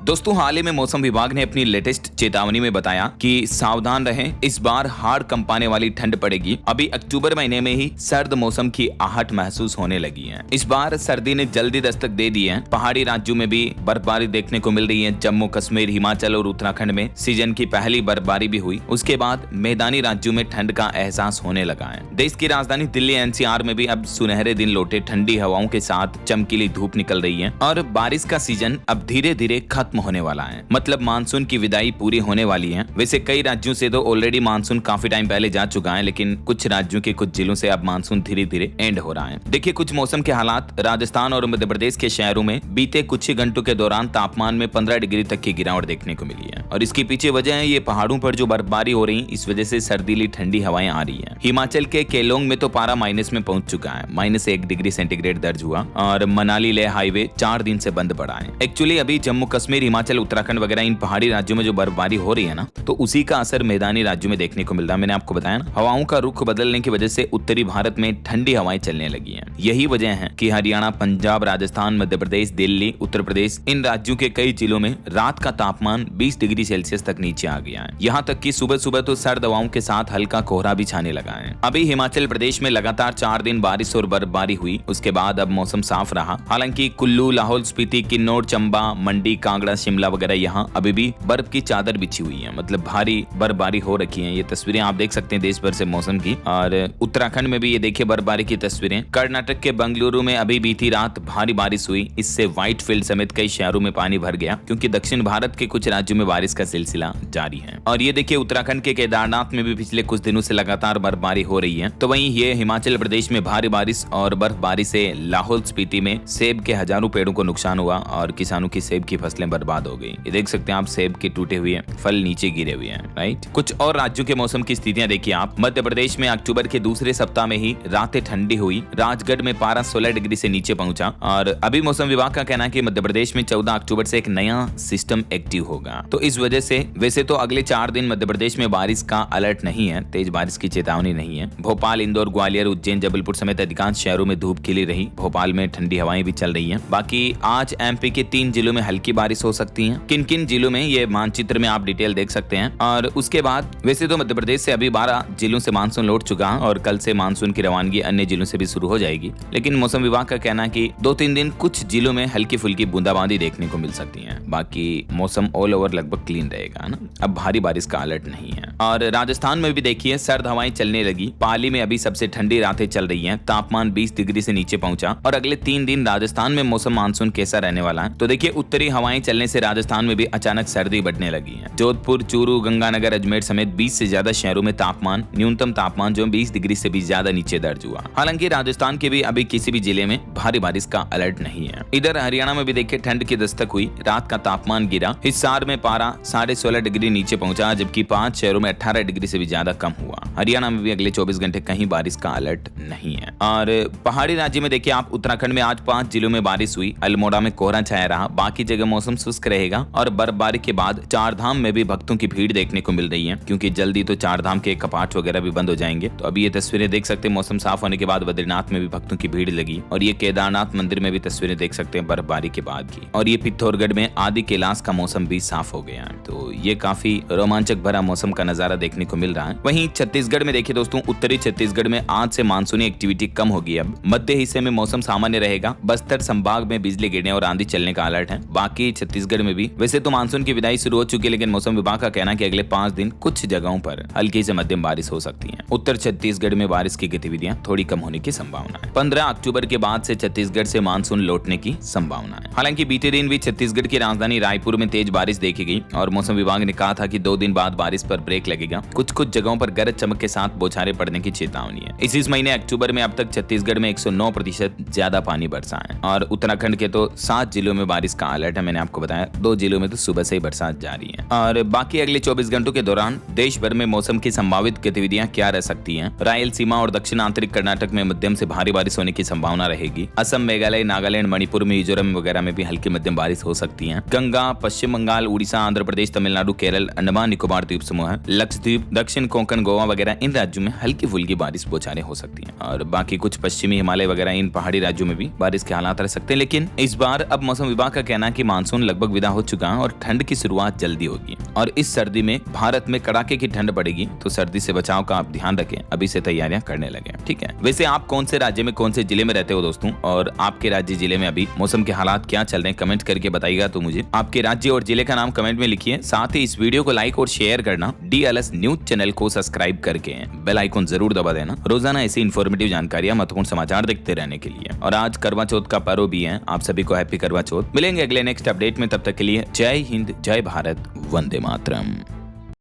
दोस्तों, हाल ही में मौसम विभाग ने अपनी लेटेस्ट चेतावनी में बताया कि सावधान रहें, इस बार हाड़ कंपाने वाली ठंड पड़ेगी। अभी अक्टूबर महीने में ही सर्द मौसम की आहट महसूस होने लगी है। इस बार सर्दी ने जल्दी दस्तक दे दी है। पहाड़ी राज्यों में भी बर्फबारी देखने को मिल रही है। जम्मू कश्मीर, हिमाचल और उत्तराखंड में सीजन की पहली बर्फबारी भी हुई। उसके बाद मैदानी राज्यों में ठंड का एहसास होने लगा है। देश की राजधानी दिल्ली एनसीआर में भी अब सुनहरे दिन लौटे। ठंडी हवाओं के साथ चमकीली धूप निकल रही है और बारिश का सीजन अब धीरे धीरे खत्म होने वाला है। मतलब मानसून की विदाई पूरी होने वाली है। वैसे कई राज्यों से तो ऑलरेडी मानसून काफी टाइम पहले जा चुका है, लेकिन कुछ राज्यों के कुछ जिलों से अब मानसून धीरे धीरे एंड हो रहा है। देखिए कुछ मौसम के हालात। राजस्थान और मध्य प्रदेश के शहरों में बीते कुछ ही घंटों के दौरान तापमान में 15 डिग्री तक की गिरावट देखने को मिली है और इसके पीछे वजह है ये पहाड़ों पर जो बर्फबारी हो रही, इस वजह से सर्दीली ठंडी हवाएं आ रही है। हिमाचल के केलोंग में तो पारा माइनस में पहुंच चुका है। -1 डिग्री सेंटीग्रेड दर्ज हुआ और मनाली लेह हाईवे 4 दिन से बंद पड़ा है। एक्चुअली अभी जम्मू कश्मीर, हिमाचल, उत्तराखंड वगैरह इन पहाड़ी राज्यों में जो बर्फबारी हो रही है ना, तो उसी का असर मैदानी राज्यों में देखने को मिल रहा है। मैंने आपको बताया ना, हवाओं का रुख बदलने की वजह से उत्तरी भारत में ठंडी हवाएं चलने लगी हैं। यही वजह है कि हरियाणा, पंजाब, राजस्थान, मध्य प्रदेश, दिल्ली, उत्तर प्रदेश, इन राज्यों के कई जिलों में रात का तापमान 20 डिग्री सेल्सियस तक नीचे आ गया है। यहाँ तक कि सुबह सुबह तो सर्द हवाओं के साथ हल्का कोहरा भी छाने लगा है। अभी हिमाचल प्रदेश में लगातार 4 दिन बारिश और बर्फबारी हुई। उसके बाद अब मौसम साफ रहा। हालांकि कुल्लू, लाहौल स्पीति, किन्नौर, चंबा, मंडी, कांगड़ा, शिमला वगैरह यहाँ अभी भी बर्फ की चादर बिछी हुई है। मतलब भारी बर्फबारी हो रखी है। ये तस्वीरें आप देख सकते हैं देश भर से मौसम की। और उत्तराखंड में भी ये देखिए बर्फबारी की तस्वीरें। कर्नाटक के बेंगलुरु में अभी बीती रात भारी बारिश हुई। इससे व्हाइट फील्ड समेत कई शहरों में पानी भर गया, क्योंकि दक्षिण भारत के कुछ राज्यों में बारिश का सिलसिला जारी है। और ये देखिए उत्तराखंड के केदारनाथ में भी पिछले कुछ दिनों से लगातार बर्फबारी हो रही है। तो वहीं ये हिमाचल प्रदेश में भारी बारिश और बर्फबारी से लाहौल स्पीति में सेब के हजारों पेड़ों को नुकसान हुआ और किसानों की सेब की फसलें बर्बाद हो गई। ये देख सकते हैं आप, सेब के टूटे हुए फल नीचे गिरे हुए हैं। राइट। कुछ और राज्यों के मौसम की स्थितियां देखिए आप। मध्य प्रदेश में अक्टूबर के दूसरे सप्ताह में ही रातें ठंडी हुई। राजगढ़ में पारा 16 डिग्री से नीचे पहुंचा। और अभी मौसम विभाग का कहना है कि मध्य प्रदेश में 14 अक्टूबर से एक नया सिस्टम एक्टिव होगा। तो इस वजह से वैसे तो अगले 4 दिन मध्य प्रदेश में बारिश का अलर्ट नहीं है, तेज बारिश की चेतावनी नहीं है। भोपाल, इंदौर, ग्वालियर, उज्जैन, जबलपुर समेत अधिकांश शहरों में धूप खिली रही। भोपाल में ठंडी हवाएं भी चल रही हैं। बाकी आज एमपी के 3 जिलों में हल्की बारिश हो सकती है। किन किन जिलों में, ये मानचित्र में आप डिटेल देख सकते हैं। और उसके बाद वैसे तो मध्य प्रदेश से अभी 12 जिलों से मानसून लौट चुका है और कल से मानसून की रवानगी अन्य जिलों से भी शुरू हो जाएगी। लेकिन मौसम विभाग का कहना है कि 2-3 दिन कुछ जिलों में हल्की फुल्की बूंदाबांदी देखने को मिल सकती है। बाकी मौसम ऑल ओवर लगभग क्लीन रहेगा ना। अब भारी बारिश का अलर्ट नहीं है। और राजस्थान में भी देखिए सर्द हवाएं चलने लगी। पाली में अभी सबसे ठंडी रातें चल रही है। तापमान 20 डिग्री से नीचे पहुंचा। और अगले 3 दिन राजस्थान में मौसम मानसून कैसा रहने वाला है, तो देखिए उत्तरी हवाएं चलने से राजस्थान में भी अचानक सर्दी बढ़ने लगी है। जोधपुर, चूरू, गंगानगर, अजमेर समेत 20 से ज्यादा शहरों में तापमान, न्यूनतम तापमान जो 20 डिग्री से भी ज्यादा नीचे दर्ज हुआ। हालांकि राजस्थान के भी अभी किसी भी जिले में भारी बारिश का अलर्ट नहीं है। इधर हरियाणा में भी देखिए ठंड की दस्तक हुई। रात का तापमान गिरा। हिसार में पारा 16.5 डिग्री नीचे पहुंचा, जबकि 5 शहरों में 18 डिग्री से भी ज्यादा कम हुआ। हरियाणा में भी अगले 24 घंटे कहीं बारिश का अलर्ट नहीं है। और पहाड़ी राज्य में देखिए आप, उत्तराखंड में आज 5 जिलों में बारिश हुई। अल्मोड़ा में कोहरा छाया रहा। बाकी जगह मौसम शुष्क रहेगा। और बर्फबारी के बाद 4 धाम में भी भक्तों की भीड़ देखने को मिल रही है, क्योंकि जल्दी तो 4 धाम के कपाट वगैरह भी बंद हो जाएंगे। तो अभी ये तस्वीरें देख सकते हैं। मौसम साफ होने के बाद बद्रीनाथ में भी भक्तों की भीड़ लगी। और ये केदारनाथ मंदिर में भी तस्वीरें देख सकते हैं बर्फबारी के बाद की। और ये पिथौरागढ़ में आदि कैलाश का मौसम भी साफ हो गया है। तो ये काफी रोमांचक भरा मौसम का नजारा देखने को मिल रहा है। वहीं छत्तीसगढ़ में देखिए दोस्तों, उत्तरी छत्तीसगढ़ में आज से मानसूनी एक्टिविटी कम होगी। अब मध्य हिस्से में मौसम सामान्य रहेगा। बस्तर संभाग में बिजली गिरने और आंधी चलने का अलर्ट है। बाकी छत्तीसगढ़ में भी वैसे तो मानसून की विदाई शुरू हो चुकी है, लेकिन मौसम विभाग का कहना है कि अगले 5 दिन कुछ जगहों पर हल्की से मध्यम बारिश हो सकती है। उत्तर छत्तीसगढ़ में बारिश की गतिविधियां थोड़ी कम होने की संभावना है। 15 अक्टूबर के बाद से छत्तीसगढ़ से मानसून लौटने की संभावना है। हालांकि बीते दिन भी छत्तीसगढ़ की राजधानी रायपुर में तेज बारिश देखी गई और मौसम विभाग ने कहा था कि 2 दिन बाद बारिश पर ब्रेक लगेगा। कुछ जगहों पर गरज चमक के साथ बौछारें पड़ने की चेतावनी है। इस महीने अक्टूबर में अब तक छत्तीसगढ़ में 109% ज्यादा पानी बरसा है। और उत्तराखंड के तो 7 जिलों में बारिश का अलर्ट है। मैंने आपको बताया 2 जिलों में तो सुबह से ही बरसात जारी है। और बाकी अगले 24 घंटों के दौरान देश भर में मौसम की संभावित गतिविधियां क्या रह सकती हैं। रायलसीमा और दक्षिण आंतरिक कर्नाटक में मध्यम से भारी बारिश होने की संभावना रहेगी। असम, मेघालय, नागालैंड, मणिपुर, मिजोरम वगैरह में भी हल्की मध्यम बारिश हो सकती है। गंगा, पश्चिम बंगाल, उड़ीसा, आंध्र प्रदेश, तमिलनाडु, केरल, अंडमान निकोबार द्वीप समूह, लक्षद्वीप, दक्षिण कोंकण, गोवा वगैरह इन राज्यों में हल्की फुल्की बारिश बौछारें हो सकती हैं। और बाकी कुछ पश्चिमी हिमालय वगैरह इन पहाड़ी राज्यों में भी बारिश के हालात रह सकते हैं। लेकिन इस बार अब मौसम विभाग का कहना है कि मानसून लगभग विदा हो चुका है और ठंड की शुरुआत जल्दी होगी। और इस सर्दी में भारत में कड़ाके की ठंड पड़ेगी, तो सर्दी से बचाव का आप ध्यान रखें, अभी से तैयारियां करने लगे। ठीक है, वैसे आप कौन से राज्य में कौन से जिले में रहते हो दोस्तों, और आपके राज्य जिले में अभी मौसम के हालात क्या चल रहे हैं, कमेंट करके बताइएगा। तो मुझे आपके राज्य और जिले का नाम कमेंट में लिखिए। साथ ही इस वीडियो को लाइक और शेयर करना, DLS न्यूज चैनल को सब्सक्राइब करके बेल आइकन जरूर दबा देना, रोजाना ऐसी इन्फॉर्मेटिव जानकारियां, महत्वपूर्ण समाचार देखते रहने के लिए। और आज करवा चौथ का पर्व भी है, आप सभी को हैप्पी करवा चौथ। मिलेंगे अगले नेक्स्ट अपडेट में, तब तक के लिए जय हिंद, जय भारत, वंदे मातरम।